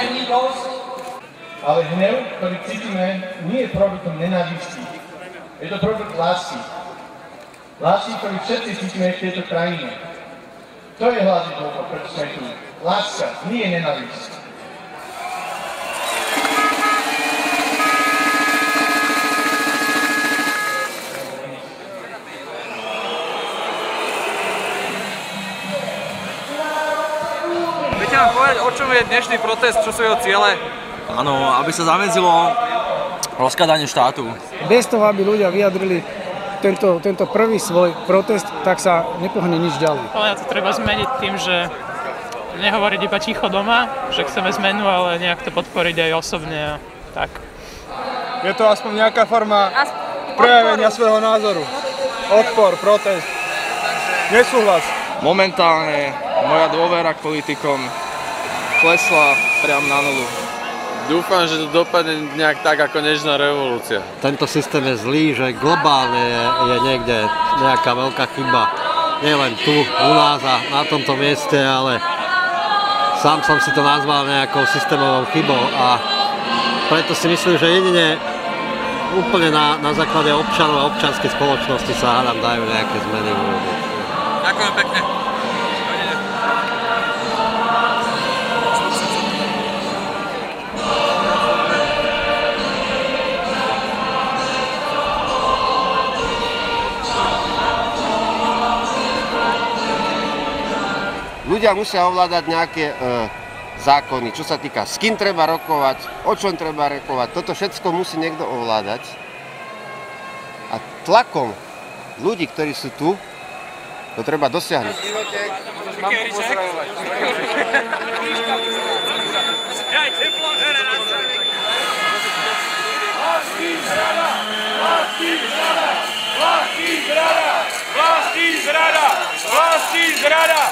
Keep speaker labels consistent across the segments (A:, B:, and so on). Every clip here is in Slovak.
A: není dosť. Ale hnev, ktorý cítime, nie je produktom nenávisti. Je to produkt lásky. Lásky, ktorý všetci cítime v tejto krajine. To je hlavný dôvod, prečo sme tu. Láska, nie je nenávisť.
B: Viete nám povedať, o čom je dnešný protest, čo sú jeho ciele?
C: Áno, aby sa zamedzilo rozkladaniu štátu.
D: Bez toho, aby ľudia vyjadrili tento prvý svoj protest, tak sa nepohne nič ďalej.
E: Ale to treba zmeniť tým, že nehovoriť iba ticho doma, že chceme zmenu, ale nejak to podporiť aj osobne a tak.
F: Je to aspoň nejaká forma prejavenia svojho názoru. Odpor, protest, nesúhlas.
C: Momentálne moja dôvera k politikom klesla priam na nulu.
G: Dúfam, že to dopadne nejak tak ako nežná revolúcia.
H: Tento systém je zlý, že globálne je niekde nejaká veľká chyba. Nie len tu, u nás a na tomto mieste, ale sám som si to nazval nejakou systémovou chybou a preto si myslím, že jedine úplne na základe občanov a občianskej spoločnosti sa hádam dajú nejaké zmeny urobiť.
B: Ďakujem pekne.
I: Ľudia musia ovládať nejaké zákony, čo sa týka, s kým treba rokovať, o čom treba rokovať. Toto všetko musí niekto ovládať. A tlakom ľudí, ktorí sú tu, to treba dosiahnuť.
A: Vlastní zrada!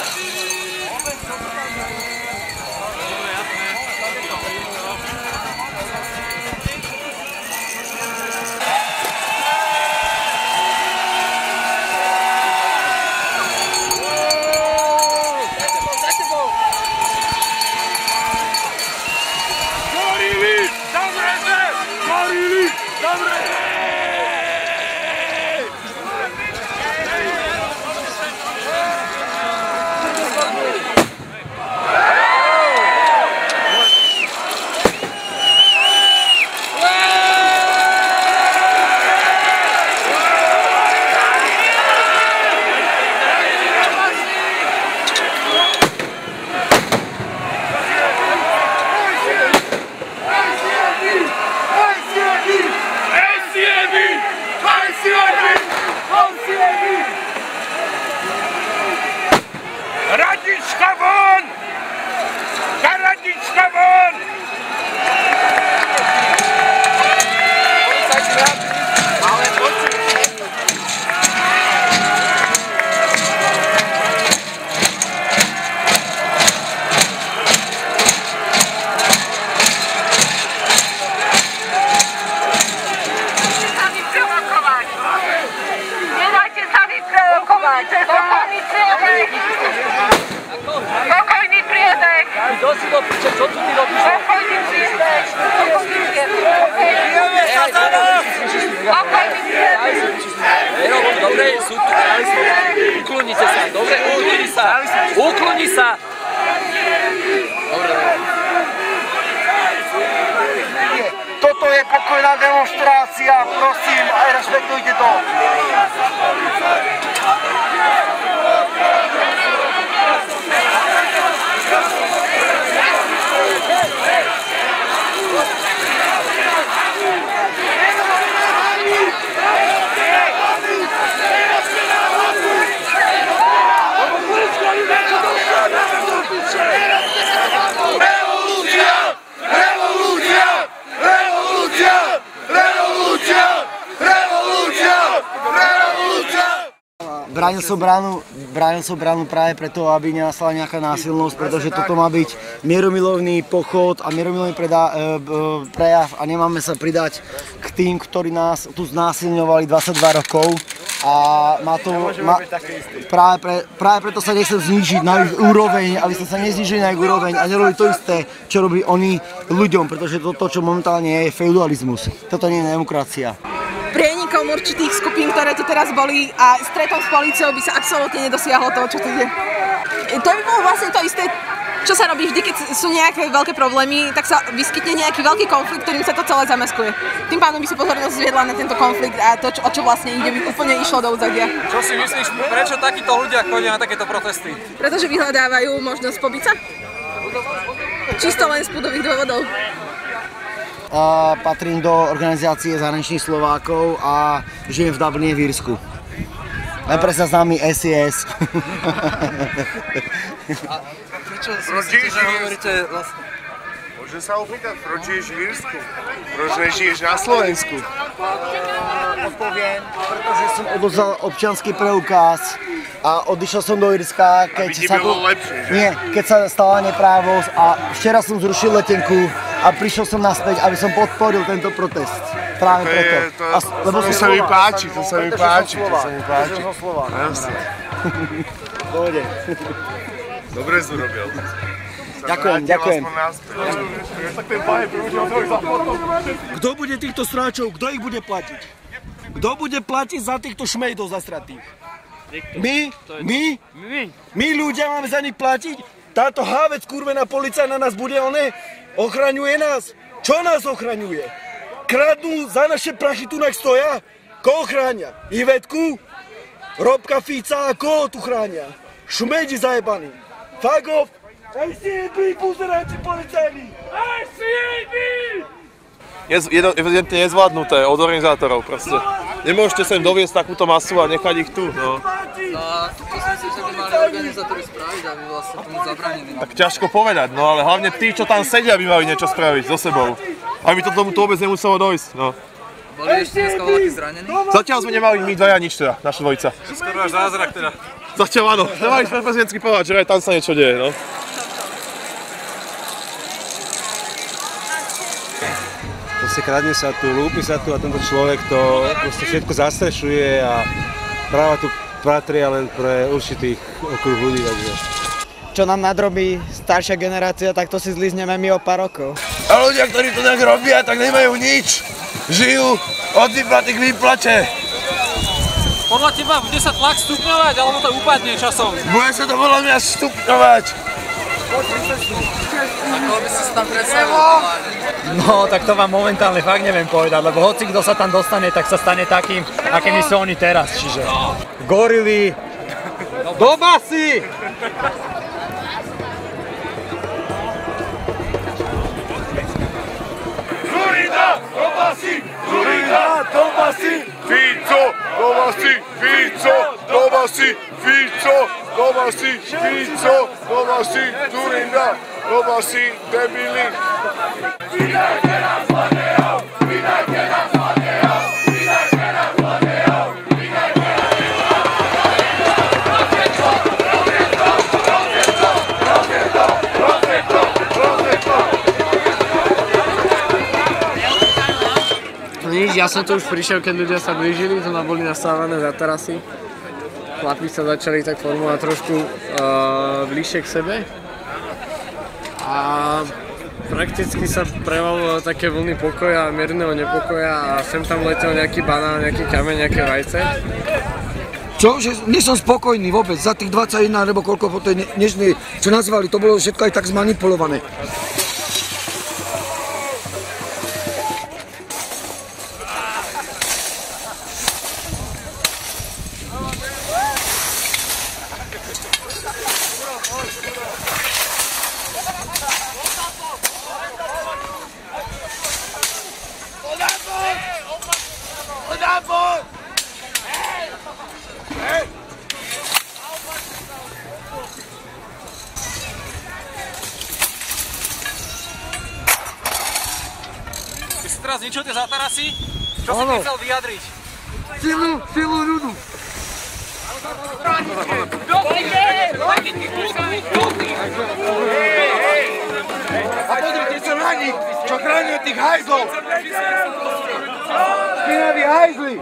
A: Radička von! Radička von!
J: Nedajte sa vyprovokovať! Pokojný priebeh!
B: Kto si to píše, čo tu ty robíš?
J: Pokojný priebeh! Pokojný priebeh!
B: Dobre, sú tu. Uklonite sa, dobre, ukloni sa. Ukloni sa. Dobre.
I: Toto je pokojná demonštrácia, prosím, aj rešpektujte to.
K: Bránil som bránu práve preto, aby nenastala nejaká násilnosť, pretože toto má byť mieromilovný pochod a mieromilovný prejav a nemáme sa pridať k tým, ktorí nás tu znásilňovali 22 rokov. a práve preto sa nechcem znížiť na ich úroveň, aby sme sa neznížili na ich úroveň a nerobili to isté, čo robí oni ľuďom, pretože to, čo momentálne je feudalizmus. Toto nie je demokracia.
L: Prienikom určitých skupín, ktoré tu teraz boli a stretom s políciou by sa absolútne nedosiahlo to, čo tu je. To by bolo vlastne to isté, čo sa robí vždy, keď sú nejaké veľké problémy, tak sa vyskytne nejaký veľký konflikt, ktorým sa to celé zamaskuje. Tým pádom by si pozornosť zviedla na tento konflikt a to, o čo vlastne ide, by úplne išlo do úzadia.
M: Čo si myslíš, prečo takíto ľudia chodia na takéto protesty?
L: Pretože vyhľadávajú možnosť pobiť sa. Čisto len z pudových dôvodov.
K: Patrím do organizácie zahraničných Slovákov a žijem v Dubline v Írsku. Najprv sa známy SIS.
M: Prečo si myslíte, že hovoríte vlastne?
N: Môžem sa opýtať, proč žiješ v Írsku? Proč nežiješ na Slovensku?
K: Odpoviem, pretože som odovzdal občiansky preukaz a odišiel som do Írska, keď
N: sa bolo lepšie, že?
K: Nie, keď sa stala neprávosť a včera som zrušil letenku a prišiel som naspäť, aby som podporil tento protest. Práve preto.
N: To sa mi páči, to sa mi páči.
K: Pretože som Slovák. Dobre.
N: Dobre si urobil.
K: Ďakujem.
O: Kto bude týchto stráčov, kto ich bude platiť? Kto bude platiť za týchto šmejdov zastratých? My ľudia máme za nich platiť? Táto hávec kurvená policaj na nás bude, ochraňuje nás? Čo nás ochraňuje? Kradnú za naše prachy tu nech stoja? Koho chráňa? Ivetku? Robka Fica a koho tu chráňa? Šmejdi zajebaní. Fuck off! ACAB, pozerajte policajní! ACAB!
F: Je evidentne nezvládnuté od organizátorov proste. Nemôžete sem doviesť takúto masu a nechať ich tu, no.
B: No a to si myslím, že by mali organizátori spraviť, aby vlastne tomu zabránili.
F: Tak ťažko povedať, no ale hlavne tí, čo tam sedia, by mali niečo spraviť so sebou. Aby to tomu vôbec nemuselo dojsť, no.
B: Boli ešte dneska veľký zranení?
F: Zatiaľ sme nemali my dvaja nič teda, naša dvojica.
M: Skoro až zázrak teda.
F: Zatiaľ áno, nemali sme prezidentský povedať, že aj tam sa niečo deje, no.
P: Proste kradne sa tu, lúpi sa tu a tento človek to proste všetko zastrešuje a práva tu patria len pre určitých okruh ľudí, takže.
Q: Čo nám nadrobí staršia generácia, tak to si zlizneme my o pár rokov.
N: A ľudia, ktorí to tak robia, tak nemajú nič. Žijú od výplaty k výplate.
M: Podľa teba bude sa tlak stupňovať, alebo to upadne časom?
N: Bude sa to podľa mňa stupňovať.
B: Ako by si sa tam predstavoval?
R: No, tak to vám momentálne fakt neviem povedať, lebo hoci kto sa tam dostane, tak sa stane takým, akými sú oni teraz, čiže gorily, do basy!
N: Zurinda, do basy! Zurinda, do basy! Fico, do basy! Fico, do basy! Fico, do basy! Fico, do basy! Zurinda, do basy! Debili! Vydajte nás zlodejo! Vydajte nás zlodejo! Vydajte nás zlodejo! Vydajte nás
C: Nič, ja som tu už prišiel, keď ľudia sa blížili, to boli nastávané za terasy. Chlapi sa začali tak formovať trošku bližšie k sebe. A prakticky sa prevalovalo také vlny pokoja a mierneho nepokoja a sem tam letel nejaký banán, nejaký kameň, nejaké vajce.
O: Čo? Že nie som spokojný vôbec. Za tých 21 alebo koľko po tej dnešnej, čo nazvali, to bolo všetko aj tak zmanipulované.
M: Ty si teraz ničil tie zátarasy? Čo si chcel vyjadriť?
O: Silu ľudu.
N: A pozrite sa na nich, čo chránia tých hajzlov! Spinaví hajzli!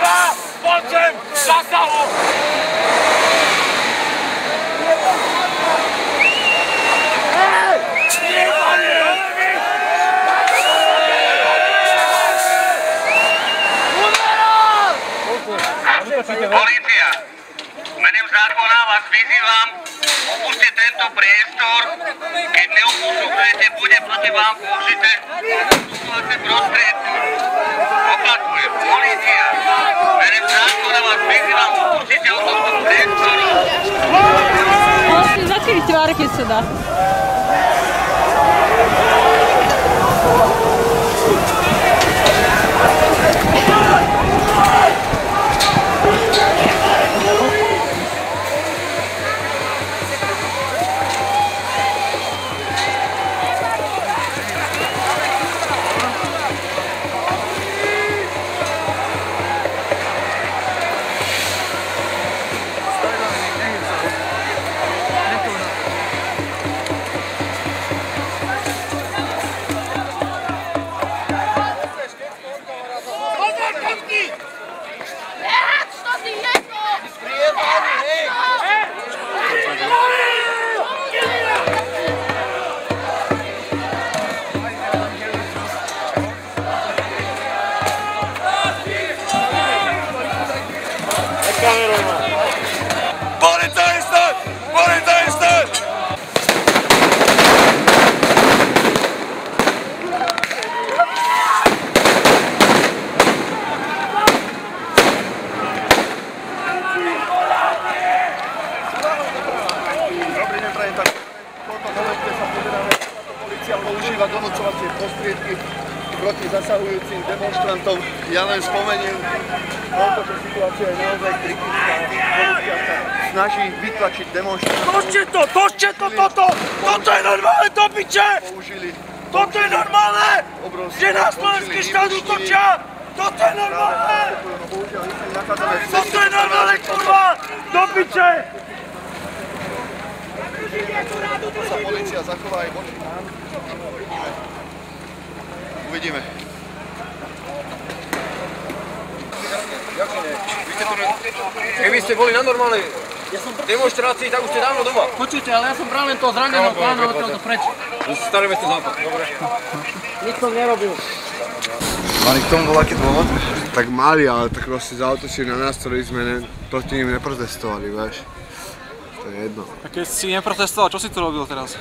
N: Petra, poď sem, zasahu!
S: Polícia, menem zákona vás vyzývam, opuste tento priestor, keď neopustujete, bude proti vám použité útočné prostriedky. Opakujem, polícia, menem zákona vás vyzývam, opustite od tohto priestoru.
T: Vlastne zakryť tvár, keď sa dá.
N: Používa donúcovacie prostriedky proti zasahujúcim demonštrantom. Ja len spomeniem, že situácia je naozaj kritická. Polícia sa snaží vytlačiť demonštrantov.
O: Točte to, toto! Toto je normálne, do piče! Toto je normálne! Že na slovenský štát útočia! Toto je normálne! Toto je normálne, kurva! Do piče!
N: To sa polícia zachová aj voči nám. Uvidíme.
B: Keby ste boli na normálnej demonštrácii, tak už ste dávno doma.
C: Počujte, ale ja som práve len toho zraneného pána odtiaľto preč.
B: Staré mesto západ. Dobre.
C: Nič som nerobil.
N: Mali k tomu bol aký dôvod? Tak mali, ale tak proste zaútočili na nás, ktorí sme proti ním neprotestovali, vieš. To je jedno.
M: A keď si neprotestoval, čo si tu robil teraz?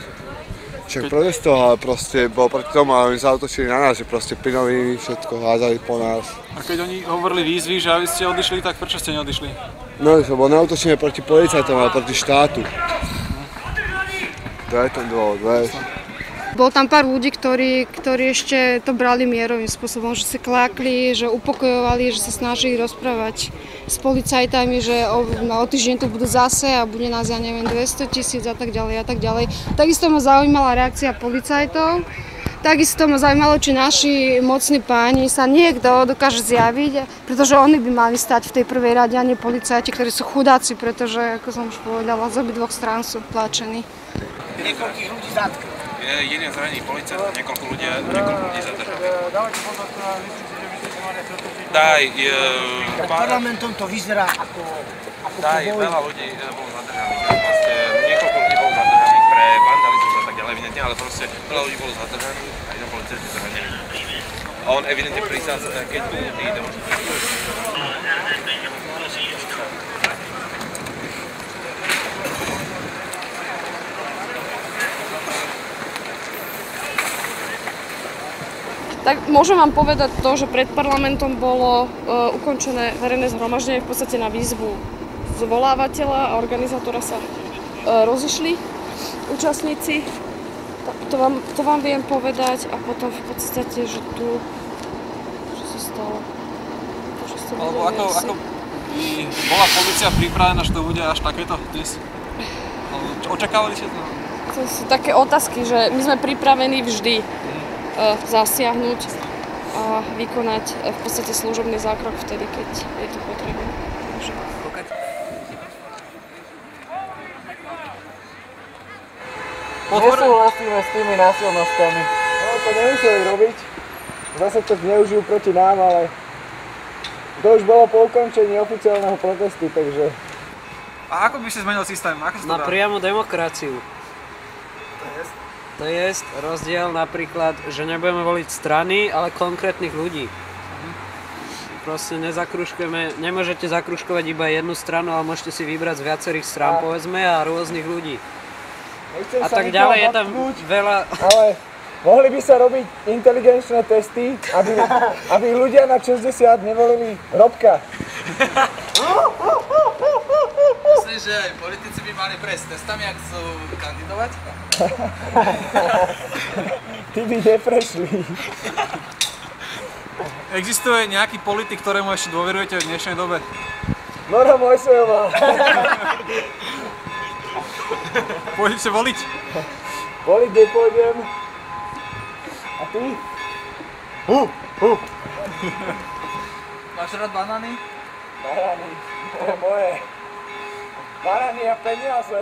N: Však protestoval, ale proste bol proti tomu, ale oni zaútočili na nás, že proste plynoviny všetko házali po nás.
M: A keď oni hovorili výzvy, že aby ste odišli, tak prečo ste neodišli?
N: No, lebo neútočíme proti policajtom, ale proti štátu. To je ten dôvod, vieš.
U: Bolo tam pár ľudí, ktorí ešte to brali mierovým spôsobom, že sa klákli, že upokojovali, že sa snažili rozprávať s policajtami, že o týždeň tu budú zase a bude nás, ja neviem, 200 000 a tak ďalej a tak ďalej. Takisto ma zaujímala reakcia policajtov. Takisto ma zaujímalo, či naši mocní páni sa niekto dokáže zjaviť, pretože oni by mali stať v tej prvej rade a nie policajti, ktorí sú chudáci, pretože, ako som už povedala, z obidvoch strán sú tlačení.
V: Niekoľkých ľudí zatkli. Je jeden zranený policajt, niekoľko ľudí zadržali.
O: Dávajte pozor, myslíte, že by ste sa mali pretočiť?
V: Daj,
K: pred parlamentom to vyzerá ako
V: daj, veľa ľudí bolo zadržaných. Proste niekoľko ľudí bolo zadržaných pre vandalizmus a tak ďalej, evidentne, ale proste veľa ľudí bolo zadržaných a jeden policajt je zranený. A on evidentne prisádza, keď tu tí demonstranti.
U: Tak môžem vám povedať to, že pred parlamentom bolo ukončené verejné zhromaždenie v podstate na výzvu zvolávateľa a organizátora sa rozišli účastníci. To vám viem povedať a potom v podstate, že tu čo sa stalo.
M: Alebo ako by bola polícia pripravená, že to bude až takéto dnes? Očakávali ste to?
U: To sú také otázky, že my sme pripravení vždy zasiahnuť a vykonať v podstate služobný zákrok vtedy, keď je to potrebné.
C: Nesúhlasíme s tými násilnosťami.
D: No to nemuseli robiť. Zase to zneužijú proti nám, ale To už bolo po ukončení oficiálneho protestu, takže...
M: A ako by si zmenil systém? Ako sa to
C: Na
M: dá?
C: priamu demokraciu. To je rozdiel napríklad, že nebudeme voliť strany, ale konkrétnych ľudí. Proste nemôžete zakružkovať iba jednu stranu, ale môžete si vybrať z viacerých strán, povedzme, a rôznych ľudí. A tak ďalej je tam veľa...
D: Ale mohli by sa robiť inteligenčné testy, aby ľudia na 60 nevolili Robka.
B: Myslím, že aj politici by mali prejsť testami, ak chcú kandidovať?
D: Ty by neprešli.
M: Existuje nejaký politik, ktorému ešte dôverujete v dnešnej dobe?
D: Nora Mojsejová.
M: Pôjdete voliť?
D: Voliť nepôjdem. A ty?
B: Máš rád banány?
D: Banány, to je moje. Banány a peniaze.